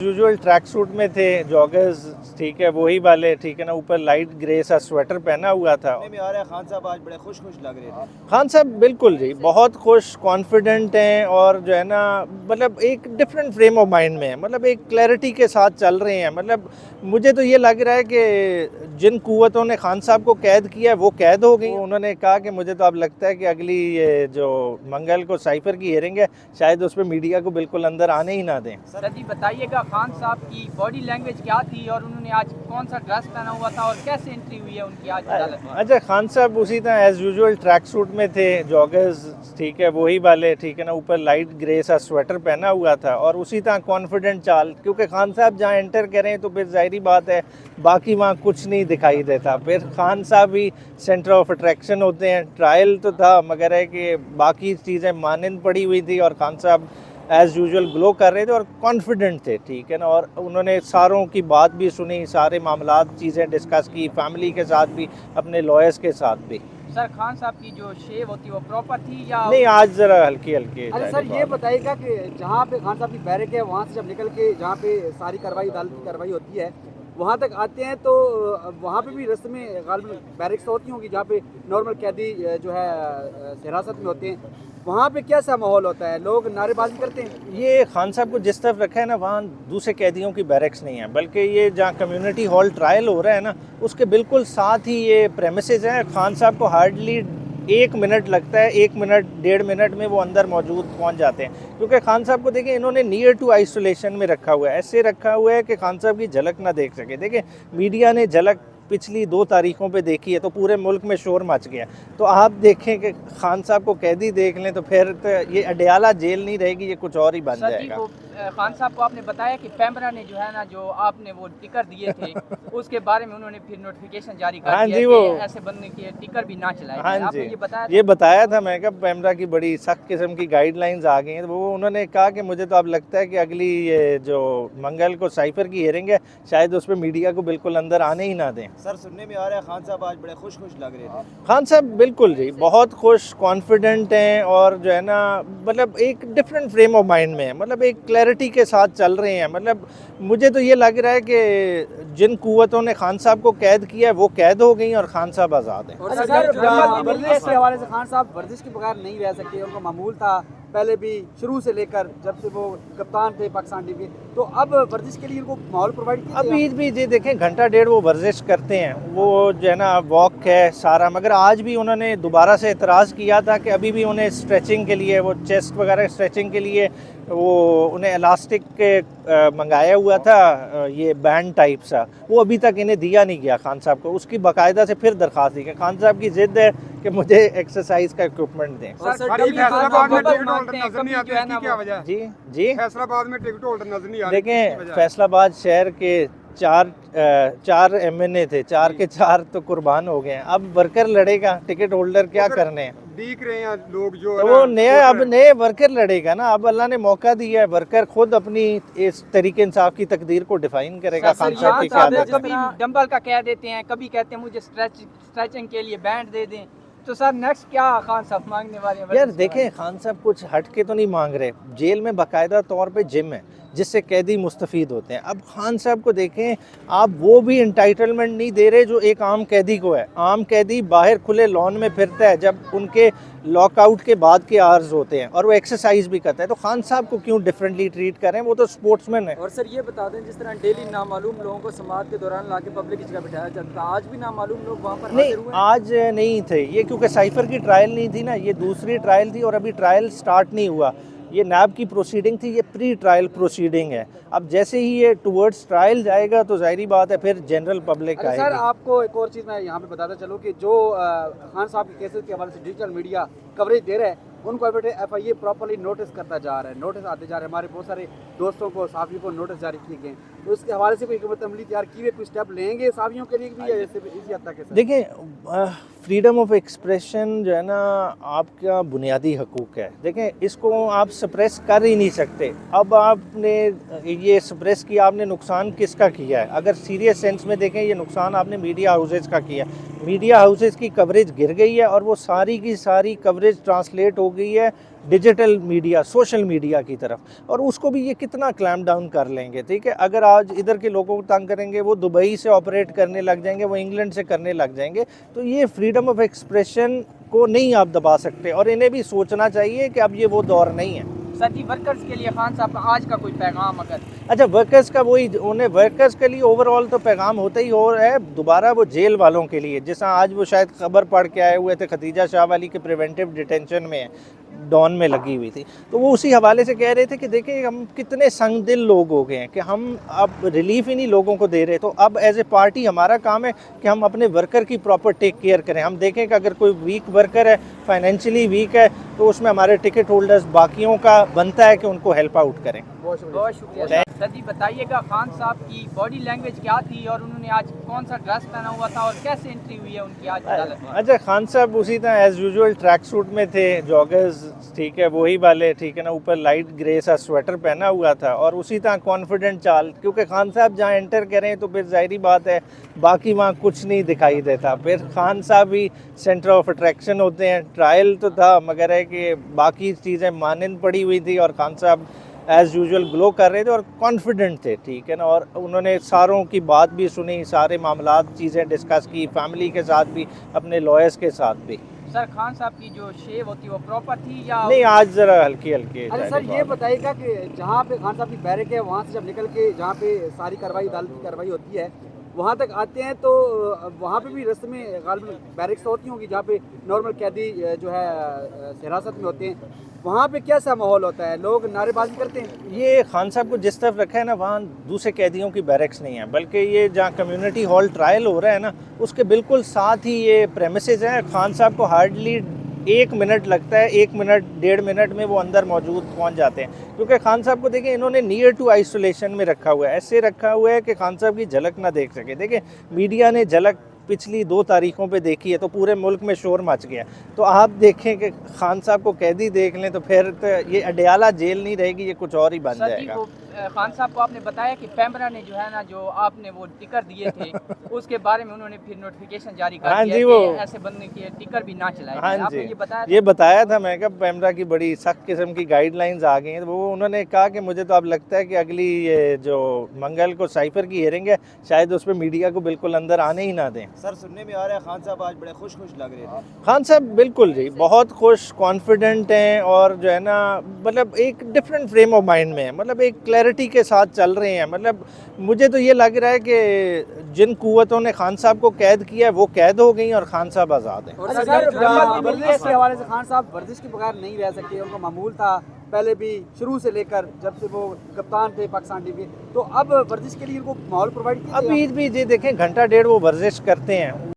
Usual track suit में थे, joggers, ठीक है, वही वाले, ठीक है ना, ऊपर लाइट ग्रे सा स्वेटर पहना हुआ था। में आ रहा है खान साहब आज बड़े खुश लग रहे थे। खान साहब बिल्कुल जी, बहुत खुश, कॉन्फिडेंट हैं और जो है ना, मतलब एक डिफरेंट फ्रेम ऑफ माइंड में है, मतलब एक क्लैरिटी के साथ चल रहे हैं। मतलब मुझे तो ये लग रहा है कि जिन कुव्वतों ने खान साहब को कैद किया है वो कैद हो गई। उन्होंने कहा कि मुझे तो अब लगता है कि अगली ये जो मंगल को साइफर की हियरिंग है, शायद उस पर मीडिया को बिल्कुल अंदर आने ही ना दें। सर जी बताइएगा, खान साहब की बॉडी लैंग्वेज क्या थी और उन्होंने आज कौन सा ड्रेस पहना हुआ था और कैसे एंट्री हुई है उनकी आज अदालत में? अच्छा, खान साहब उसी तरह एज यूजुअल ट्रैक सूट में थे, जॉगर्स, ठीक है, वही वाले, ठीक है ना, ऊपर लाइट ग्रे सा स्वेटर पहना हुआ था और उसी तरह कॉन्फिडेंट चाल, क्योंकि खान साहब जहाँ एंटर करें तो फिर जाहिर बात है बाकी वहाँ कुछ नहीं दिखाई देता। फिर खान साहब ही सेंटर ऑफ अट्रैक्शन होते हैं। ट्रायल तो था मगर है कि बाकी चीज़ें मानंद पड़ी हुई थी और खान साहब एज़ यूजुअल ग्लो कर रहे थे और कॉन्फिडेंट थे, ठीक है ना, और उन्होंने सारों की बात भी सुनी, सारे मामलात चीज़ें डिस्कस की, फैमिली के साथ भी, अपने लॉयर्स के साथ भी। सर खान साहब की जो शेव होती है वो प्रॉपर थी या नहीं, आज ज़रा हल्की हल्की। अच्छा सर, ये बताइएगा कि जहाँ पे खान साहब की बैरक है वहाँ से जब निकल के जहाँ पे सारी कार्रवाई अदालत की कार्रवाई होती है वहाँ तक आते हैं तो वहाँ पे भी रास्ते में गालिबन बैरिक्स होती होंगी जहाँ पे नॉर्मल कैदी जो है हिरासत में होते हैं, वहाँ पे कैसा माहौल होता है? लोग नारेबाजी करते हैं? ये खान साहब को जिस तरफ रखा है ना, वहाँ दूसरे कैदियों की बैरक्स नहीं है, बल्कि ये जहाँ कम्युनिटी हॉल ट्रायल हो रहा है ना, उसके बिल्कुल साथ ही ये प्रेमिसेस हैं। खान साहब को हार्डली 1 मिनट लगता है, 1 मिनट 1.5 मिनट में वो अंदर मौजूद पहुंच जाते हैं, क्योंकि खान साहब को देखिए इन्होंने नियर टू आइसोलेशन में रखा हुआ है, ऐसे रखा हुआ है कि खान साहब की झलक ना देख सके। देखिए मीडिया ने झलक पिछली 2 तारीखों पे देखी है तो पूरे मुल्क में शोर मच गया, तो आप देखें कि खान साहब को कैदी देख लें तो फिर तो ये अडयाला जेल नहीं रहेगी, ये कुछ और ही बन जाएगा। वो खान साहब को आपने बताया कि पैमरा ने जो है ना, जो आपने वो टिकर दिए थे उसके बारे में उन्होंने फिर नोटिफिकेशन जारी कर हाँ दिया जी, कि वो ऐसे बंदे के टिकर भी ना चलाए। हाँ आपने जी, ये बताया था मैं कि पैमरा की बड़ी सख्त किस्म की गाइडलाइंस आ गई हैं, तो वो उन्होंने कहा कि मुझे तो अब लगता है कि अगली ये जो मंगल को साइफर की हियरिंग है, शायद उस पर मीडिया को बिल्कुल अंदर आने ही ना दें। सर सुनने में आ रहा है खान साहब आज बड़े खुश लग रहे थे। खान साहब बिल्कुल जी, बहुत खुश, कॉन्फिडेंट हैं और जो है ना, मतलब एक डिफरेंट फ्रेम ऑफ माइंड में है, मतलब एक क्लैरिटी के साथ चल रहे हैं। मतलब मुझे तो ये लग रहा है कि जिन कुव्वतों ने खान साहब को कैद किया है वो कैद हो गई और खान साहब आज़ाद हैं। और सर वर्जिश के हवाले से खान साहब वर्जिश के बगैर नहीं रह सकते, उनका मामूल था पहले भी शुरू से लेकर जब से वो कप्तान थे पाकिस्तान टीम के, तो अब वर्जिश के लिए इनको माहौल प्रोवाइड किया। अभी भी जी देखें, घंटा डेढ़ वो वर्जिश करते हैं, वो जो है ना वॉक है सारा, मगर आज भी उन्होंने दोबारा से एतराज़ किया था कि अभी भी उन्हें स्ट्रेचिंग के लिए, वो चेस्ट वगैरह स्ट्रेचिंग के लिए वो उन्हें इलास्टिक मंगाया हुआ था, ये बैंड टाइप सा, वो अभी तक इन्हें दिया नहीं गया खान साहब को। उसकी बाकायदा से फिर दरख्वास्त दी कि खान साहब की ज़िद है कि मुझे एक्सरसाइज का इक्विपमेंट दें। जी जी, फैसलाबाद में टिकट होल्डर नजर नहीं आ रहे। देखें, फैसलाबाद शहर के चार MNA थे, 4 के 4 तो कुर्बान हो गए हैं, अब वर्कर लड़ेगा, टिकट होल्डर क्या करने हैं? देख रहे हैं लोग जो तो वो नए वर्कर लड़ेगा ना, अब अल्लाह ने मौका दिया है, वर्कर खुद अपनी इस तरीके इंसाफ की तकदीर को डिफाइन करेगा। खान साहब की क़यादत। कभी डंबल का कह देते हैं, कभी कहते हैं मुझे स्ट्रेचिंग के लिए बैंड दे दें, तो सर नेक्स्ट क्या खान साहब मांगने वाले हैं? यार देखें, खान साहब कुछ हट के तो नहीं मांग रहे, जेल में बाकायदा तौर पे जिम है जिससे कैदी मुस्तफ़ीद होते हैं। अब खान साहब को देखें, आप वो भी इंटाइटलमेंट नहीं दे रहे जो एक आम कैदी को है। आम कैदी बाहर खुले लॉन में फिरता है जब उनके लॉकआउट के बाद के आवर्स होते हैं और वो एक्सरसाइज भी करता है, तो खान साहब को क्यों डिफरेंटली ट्रीट करें? वो तो स्पोर्ट्समैन है। और सर ये बता दें, जिस तरह डेली नामालूम लोगों को समाअत के दौरान लाके पब्लिक की जगह बिठाया जाता है, आज भी नामालूम लोग वहाँ पर नहीं, आज नहीं थे ये, क्योंकि साइफर की ट्रायल नहीं थी ना, ये दूसरी ट्रायल थी और अभी ट्रायल स्टार्ट नहीं हुआ। ये नैब की प्रोसीडिंग थी, ये प्री ट्रायल प्रोसीडिंग है। अब जैसे ही ये टुवर्ड्स ट्रायल जाएगा तो जाहिर बात है फिर जनरल पब्लिक आएगी। सर आपको एक और चीज़ मैं यहाँ पे बताता चलूँ कि जो खान साहब के केसेस के हवाले से डिजिटल मीडिया कवरेज दे रहा है, उनको FIA प्रॉपर्ली नोटिस करता जा रहा है, नोटिस आते जा रहे हैं। हमारे बहुत सारे दोस्तों को, साफियों को नोटिस जारी किए गए, तो उसके हवाले से कोई हुकूमत अमली तैयार की हुई, कोई स्टेप लेंगे साफियों के लिए भी, इसी हद तक है? देखिए, फ्रीडम ऑफ एक्सप्रेशन जो है ना आपका बुनियादी हकूक़ है। देखें, इसको आप सप्रेस कर ही नहीं सकते। अब आपने ये सप्रेस किया, आपने नुकसान किसका किया है? अगर सीरियस सेंस में देखें, ये नुकसान आपने मीडिया हाउसेस का किया है। मीडिया हाउसेस की कवरेज गिर गई है और वो सारी की सारी कवरेज ट्रांसलेट हो गई है डिजिटल मीडिया, सोशल मीडिया की तरफ, और उसको भी ये कितना क्लैम्प डाउन कर लेंगे, ठीक है। अगर आज इधर के लोगों को तंग करेंगे, वो दुबई से ऑपरेट करने लग जाएंगे, वो इंग्लैंड से करने लग जाएंगे, तो ये फ्रीडम ऑफ एक्सप्रेशन को नहीं आप दबा सकते, और इन्हें भी सोचना चाहिए कि अब ये वो दौर नहीं है। सर जी, वर्कर्स के लिए खान साहब का आज का कोई पैगाम अगर? अच्छा, वर्कर्स का वही, उन्हें वर्कर्स के लिए ओवरऑल तो पैगाम होता ही हो रहा है, दोबारा वो जेल वालों के लिए, जैसा आज वो शायद खबर पढ़ के आए हुए थे, खदीजा शाह वाली के प्रिवेंटिव डिटेंशन में डॉन में लगी हुई थी, तो वो उसी हवाले से कह रहे थे कि देखिए हम कितने संग दिल लोग हो गए हैं कि हम अब रिलीफ ही नहीं लोगों को दे रहे, तो अब एज ए पार्टी हमारा काम है कि हम अपने वर्कर की प्रॉपर टेक केयर करें। हम देखें कि अगर कोई वीक वर्कर है, फाइनेंशियली वीक है, तो उसमें हमारे टिकट होल्डर्स बाकियों का बनता है कि उनको हेल्प आउट करें। बहुत शुक्रिया सर जी। बताइएगा खान साहब की बॉडी लैंग्वेज क्या थी और उन्होंने आज कौन सा ड्रेस पहना हुआ था और कैसे एंट्री हुई है उनकी आज अदालत में? अच्छा, खान साहब उसी तरह एज यूजुअल ट्रैक सूट में थे, जॉगर्स, ठीक है, वही वाले, ठीक है ना, ऊपर लाइट ग्रे सा स्वेटर पहना हुआ था, और उसी तरह कॉन्फिडेंट चाल, क्योंकि खान साहब जहाँ एंटर करें तो फिर जाहिर बात है बाकी वहाँ कुछ नहीं दिखाई देता, फिर खान साहब ही सेंटर ऑफ अट्रैक्शन होते हैं। ट्रायल तो था, मगर है कि बाकी चीज़ें मानंद पड़ी हुई थी, और खान साहब एज़ यूजुअल ग्लो कर रहे थे और कॉन्फिडेंट थे, ठीक है ना, और उन्होंने सारों की बात भी सुनी, सारे मामलात चीज़ें डिस्कस की, फैमिली के साथ भी, अपने लॉयर्स के साथ भी। सर खान साहब की जो शेव होती है वो प्रॉपर थी या नहीं, आज ज़रा हल्की हल्की। अच्छा सर, ये बताइएगा कि जहाँ पे खान साहब की बैरक है, वहाँ से जब निकल के जहाँ पे सारी कार्रवाई, अदालत की कार्रवाई होती है, वहाँ तक आते हैं तो वहाँ पे भी रास्ते में गालिबन बैरिक्स होती होंगी जहाँ पे नॉर्मल कैदी जो है हिरासत में होते हैं, वहाँ पे कैसा माहौल होता है? लोग नारेबाजी करते हैं? ये खान साहब को जिस तरफ रखा है ना, वहाँ दूसरे कैदियों की बैरक्स नहीं है, बल्कि ये जहाँ कम्युनिटी हॉल ट्रायल हो रहा है ना, उसके बिल्कुल साथ ही ये प्रेमिसेस हैं। खान साहब को हार्डली 1 मिनट लगता है, 1 मिनट 1.5 मिनट में वो अंदर मौजूद पहुंच जाते हैं, क्योंकि खान साहब को देखिए इन्होंने नियर टू आइसोलेशन में रखा हुआ है, ऐसे रखा हुआ है कि खान साहब की झलक ना देख सके। देखिए मीडिया ने झलक पिछली 2 तारीखों पे देखी है तो पूरे मुल्क में शोर मच गया, तो आप देखें कि खान साहब को कैदी देख लें तो फिर तो ये अडयाला जेल नहीं रहेगी, ये कुछ और ही बन जाएगा। खान साहब को आपने बताया कि पैमरा ने जो है ना, जो आपने वो टिकर दिए थे उसके बारे में उन्होंने फिर नोटिफिकेशन जारी कर हाँ दिया जी, कि वो ऐसे बंदे के टिकर भी ना चलाए। हाँ आपने जी, ये बताया था मैं, कहा पैमरा की बड़ी सख्त किस्म की गाइडलाइंस आ गई हैं, तो वो उन्होंने कहा कि मुझे तो अब लगता है कि अगली ये जो मंगल को साइफर की हियरिंग है, शायद उस पर मीडिया को बिल्कुल अंदर आने ही ना दें। सर सुनने में आ रहा है खान साहब आज बड़े खुश लग रहे थे। खान साहब बिल्कुल जी, बहुत खुश, कॉन्फिडेंट हैं, और जो है ना, मतलब एक डिफरेंट फ्रेम ऑफ माइंड में है, मतलब एक क्लैरिटी के साथ चल रहे हैं। मतलब मुझे तो ये लग रहा है कि जिन कुव्वतों ने खान साहब को कैद किया है वो कैद हो गई और खान साहब आज़ाद हैं। अच्छा सर, वर्जिश के हवाले से खान साहब वर्जिश के बगैर नहीं रह सकते, उनका मामूल था पहले भी, शुरू से लेकर जब से वो कप्तान थे पाकिस्तान टीम के, तो अब वर्जिश के लिए उनको माहौल प्रोवाइड किया? अभी भी जी देखें, घंटा 1.5 वो वर्जिश करते हैं।